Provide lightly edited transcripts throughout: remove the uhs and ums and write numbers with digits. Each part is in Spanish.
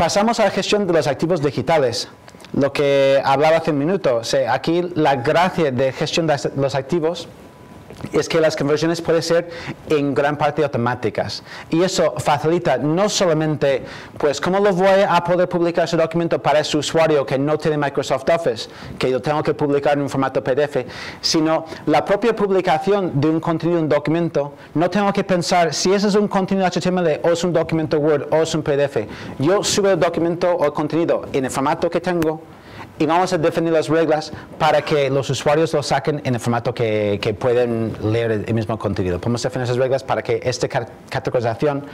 Pasamos a la gestión de los activos digitales. Lo que hablaba hace un minuto. O sea, aquí la gracia de gestión de los activos es que las conversiones pueden ser en gran parte automáticas y eso facilita no solamente pues cómo lo voy a poder publicar ese documento para ese usuario que no tiene Microsoft Office, que yo tengo que publicar en un formato PDF, sino la propia publicación de un contenido en un documento. No tengo que pensar si ese es un contenido HTML o es un documento Word o es un PDF. Yo subo el documento o el contenido en el formato que tengo y vamos a definir las reglas para que los usuarios lo saquen en el formato que pueden leer el mismo contenido. Podemos definir esas reglas para que esta categorización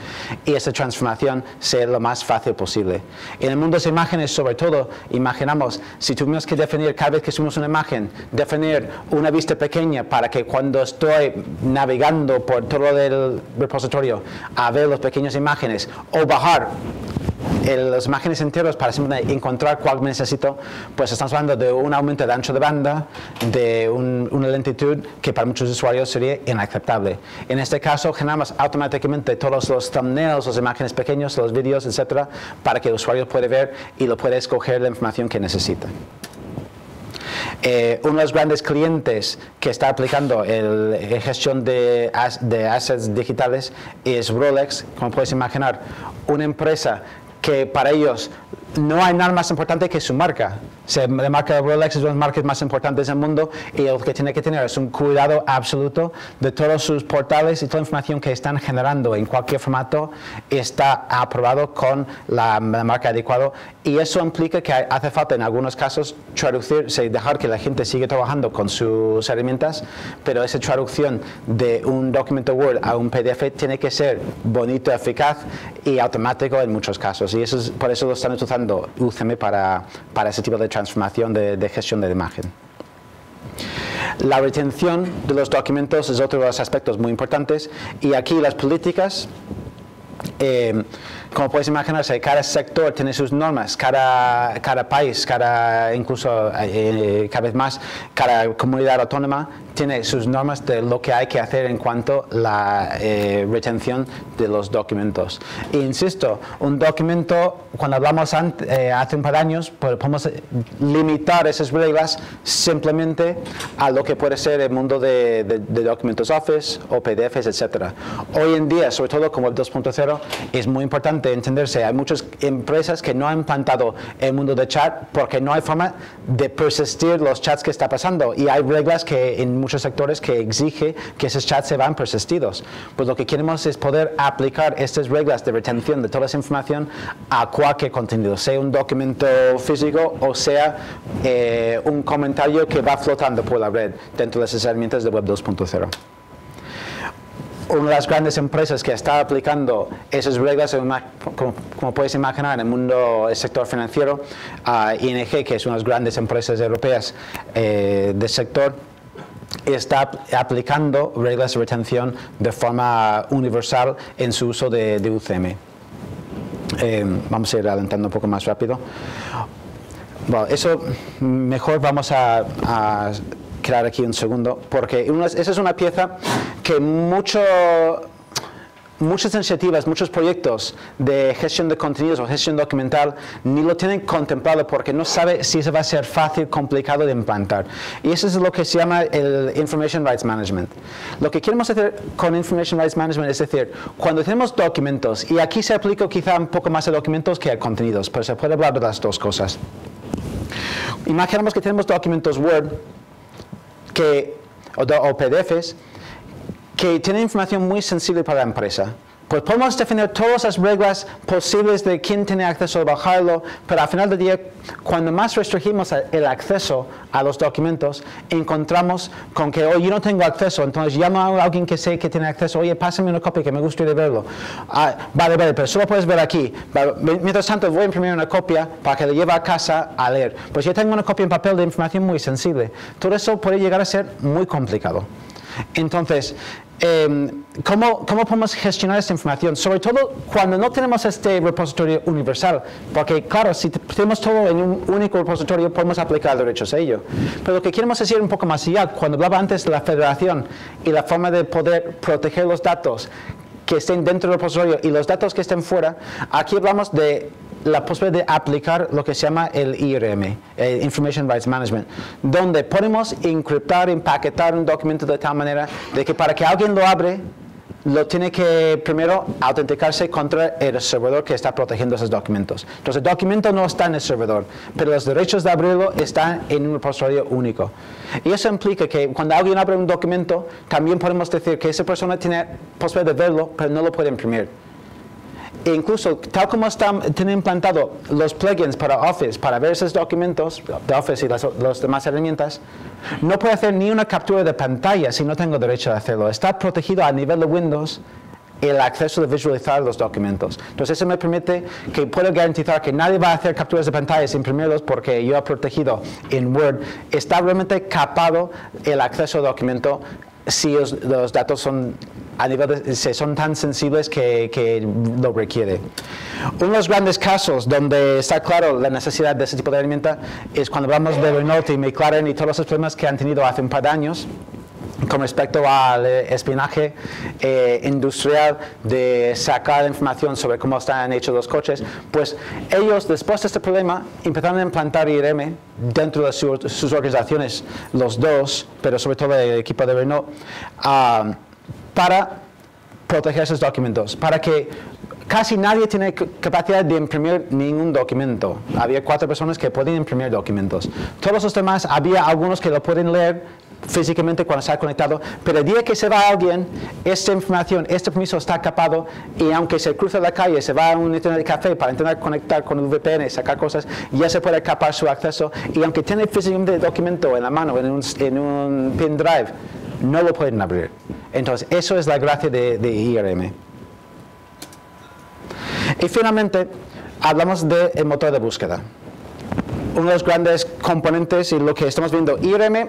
y esta transformación sea lo más fácil posible. En el mundo de las imágenes, sobre todo, imaginamos si tuvimos que definir cada vez que subimos una imagen, definir una vista pequeña para que cuando estoy navegando por todo el repositorio a ver las pequeñas imágenes o bajar las imágenes enteras para simplemente encontrar cuál necesito, pues estamos hablando de un aumento de ancho de banda, de una lentitud que para muchos usuarios sería inaceptable. En este caso, generamos automáticamente todos los thumbnails, las imágenes pequeñas, los vídeos, etcétera, para que el usuario pueda ver y lo pueda escoger la información que necesita. Uno de los grandes clientes que está aplicando la gestión de assets digitales es Rolex. Como puedes imaginar, una empresa que para ellos no hay nada más importante que su marca. La marca de Rolex es una de las marcas más importantes del mundo y lo que tiene que tener es un cuidado absoluto de todos sus portales y toda la información que están generando en cualquier formato está aprobado con la marca adecuada, y eso implica que hace falta en algunos casos traducir, dejar que la gente siga trabajando con sus herramientas, pero esa traducción de un documento Word a un PDF tiene que ser bonito, eficaz y automático en muchos casos, y por eso lo están utilizando UCM para ese tipo de transformación de gestión de imagen. La retención de los documentos es otro de los aspectos muy importantes, y aquí las políticas, como puedes imaginarse, cada sector tiene sus normas, cada país, incluso cada vez más, cada comunidad autónoma tiene sus normas de lo que hay que hacer en cuanto a la retención de los documentos. E insisto, un documento, cuando hablamos hace un par de años, pues podemos limitar esas reglas simplemente a lo que puede ser el mundo de documentos Office o PDFs, etc. Hoy en día, sobre todo con Web 2.0, es muy importante entenderse. Hay muchas empresas que no han implantado el mundo de chat porque no hay forma de persistir los chats que está pasando, y hay reglas que en muchos sectores que exige que esos chats se van persistidos. Pues lo que queremos es poder aplicar estas reglas de retención de toda esa información a cualquier contenido, sea un documento físico o sea un comentario que va flotando por la red dentro de esas herramientas de Web 2.0. Una de las grandes empresas que está aplicando esas reglas, como puedes imaginar, en el mundo del sector financiero, ING, que es una de las grandes empresas europeas del sector, está aplicando reglas de retención de forma universal en su uso de UCM. Vamos a ir adelantando un poco más rápido. Bueno, eso mejor vamos a quedar aquí un segundo, porque esa es una pieza que muchas iniciativas, muchos proyectos de gestión de contenidos o gestión documental ni lo tienen contemplado porque no sabe si eso va a ser fácil, complicado de implantar. Y eso es lo que se llama el Information Rights Management. Lo que queremos hacer con Information Rights Management es decir, cuando tenemos documentos, y aquí se aplica quizá un poco más a documentos que a contenidos, pero se puede hablar de las dos cosas. Imaginemos que tenemos documentos Word o PDFs que tienen información muy sensible para la empresa. Pues podemos definir todas las reglas posibles de quién tiene acceso a bajarlo, pero al final del día, cuando más restringimos el acceso a los documentos, encontramos con que, oye, yo no tengo acceso, entonces llamo a alguien que sé que tiene acceso, oye, pásame una copia que me gustaría verlo. Vale, pero solo puedes ver aquí. Mientras tanto, voy a imprimir una copia para que la lleve a casa a leer. Pues yo tengo una copia en papel de información muy sensible. Todo eso puede llegar a ser muy complicado. Entonces, ¿cómo podemos gestionar esta información? Sobre todo cuando no tenemos este repositorio universal, porque claro, si tenemos todo en un único repositorio podemos aplicar derechos a ello. Pero lo que queremos decir un poco más allá, cuando hablaba antes de la federación y la forma de poder proteger los datos que estén dentro del repositorio y los datos que estén fuera, aquí hablamos de la posibilidad de aplicar lo que se llama el IRM, Information Rights Management, donde podemos encriptar, empaquetar un documento de tal manera de que para que alguien lo abre, lo tiene que primero autenticarse contra el servidor que está protegiendo esos documentos. Entonces el documento no está en el servidor, pero los derechos de abrirlo están en un repositorio único. Y eso implica que cuando alguien abre un documento, también podemos decir que esa persona tiene posibilidad de verlo, pero no lo puede imprimir. E incluso, tal como tienen implantado los plugins para Office, para ver esos documentos de Office y las demás herramientas, no puedo hacer ni una captura de pantalla si no tengo derecho a hacerlo. Está protegido a nivel de Windows el acceso de visualizar los documentos. Entonces eso me permite que puedo garantizar que nadie va a hacer capturas de pantalla sin imprimirlos porque yo he protegido en Word. Está realmente capado el acceso al documento si los datos son a nivel son tan sensibles que lo requiere. Uno de los grandes casos donde está claro la necesidad de ese tipo de herramienta es cuando hablamos de Renault y McLaren y todos los problemas que han tenido hace un par de años con respecto al espionaje industrial de sacar información sobre cómo están hechos los coches, pues ellos después de este problema empezaron a implantar IRM dentro de sus organizaciones, los dos, pero sobre todo el equipo de Renault, para proteger esos documentos, para que casi nadie tiene capacidad de imprimir ningún documento. Había 4 personas que podían imprimir documentos. Todos los demás, había algunos que lo pueden leer físicamente cuando está conectado, pero el día que se va alguien, esta información, este permiso está capado y aunque se cruza la calle, se va a un internet café para intentar conectar con el VPN y sacar cosas, ya se puede capar su acceso y aunque tiene físicamente el documento en la mano, en un pin drive, no lo pueden abrir. Entonces, eso es la gracia de IRM. Y finalmente, hablamos del motor de búsqueda. Uno de los grandes componentes y lo que estamos viendo, IRM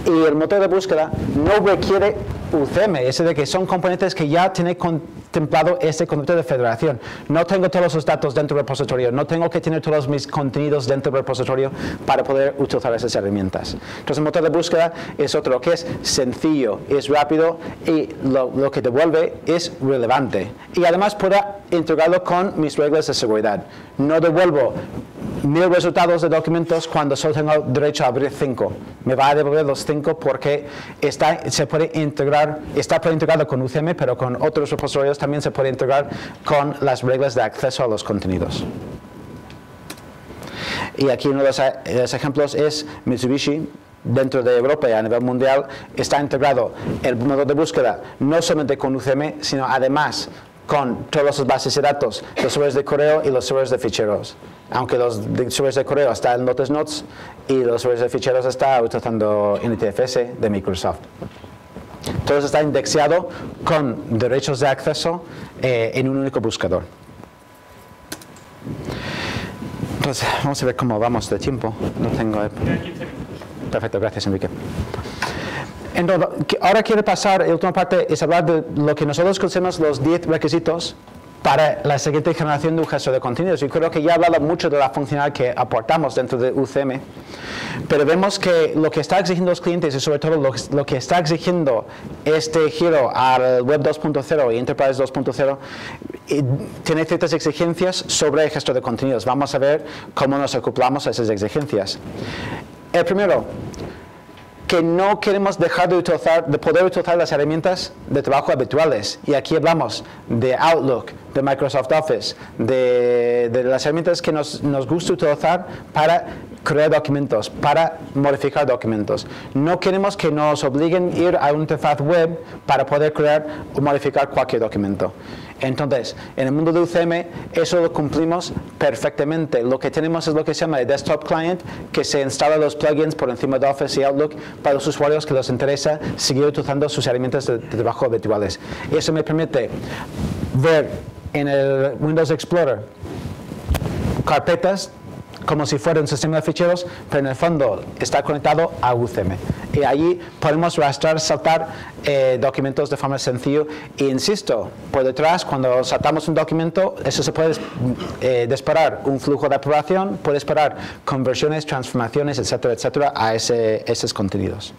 y el motor de búsqueda no requiere UCM, es de que son componentes que ya tienen contemplado este concepto de federación. No tengo todos los datos dentro del repositorio, no tengo que tener todos mis contenidos dentro del repositorio para poder utilizar esas herramientas. Entonces el motor de búsqueda es otro que es sencillo, es rápido y lo que devuelve es relevante. Y además puedo integrarlo con mis reglas de seguridad. No devuelvo 1000 resultados de documentos cuando solo tengo derecho a abrir 5. Me va a devolver los 5 porque está preintegrado con UCM, pero con otros repositorios también se puede integrar con las reglas de acceso a los contenidos. Y aquí uno de los ejemplos es Mitsubishi. Dentro de Europa y a nivel mundial está integrado el motor de búsqueda no solamente con UCM, sino además con todas las bases de datos, los servidores de correo y los servidores de ficheros. Aunque los servidores de correo están en Lotus Notes y los servidores de ficheros están utilizando NTFS de Microsoft. Todo está indexado con derechos de acceso en un único buscador. Entonces, vamos a ver cómo vamos de tiempo. No tengo... Perfecto, gracias, Enrique. Entonces, ahora quiero pasar, la última parte es hablar de lo que nosotros consideramos los 10 requisitos para la siguiente generación de un gestor de contenidos. Yo creo que ya he hablado mucho de la funcionalidad que aportamos dentro de UCM, pero vemos que lo que está exigiendo los clientes y sobre todo lo que está exigiendo este giro al Web 2.0 y Enterprise 2.0 tiene ciertas exigencias sobre el gestor de contenidos. Vamos a ver cómo nos acoplamos a esas exigencias. El primero, que no queremos dejar de poder utilizar las herramientas de trabajo habituales. Y aquí hablamos de Outlook, de Microsoft Office, de las herramientas que nos gusta utilizar para crear documentos, para modificar documentos. No queremos que nos obliguen a ir a una interfaz web para poder crear o modificar cualquier documento. Entonces, en el mundo de UCM, eso lo cumplimos perfectamente. Lo que tenemos es lo que se llama el Desktop Client, que se instala los plugins por encima de Office y Outlook para los usuarios que les interesa seguir utilizando sus herramientas de trabajo habituales. Eso me permite ver en el Windows Explorer carpetas como si fuera un sistema de ficheros, pero en el fondo está conectado a UCM. Y allí podemos rastrear, saltar documentos de forma sencilla. E insisto, por detrás, cuando saltamos un documento, eso se puede disparar un flujo de aprobación, puede disparar conversiones, transformaciones, etcétera, etcétera, a esos contenidos.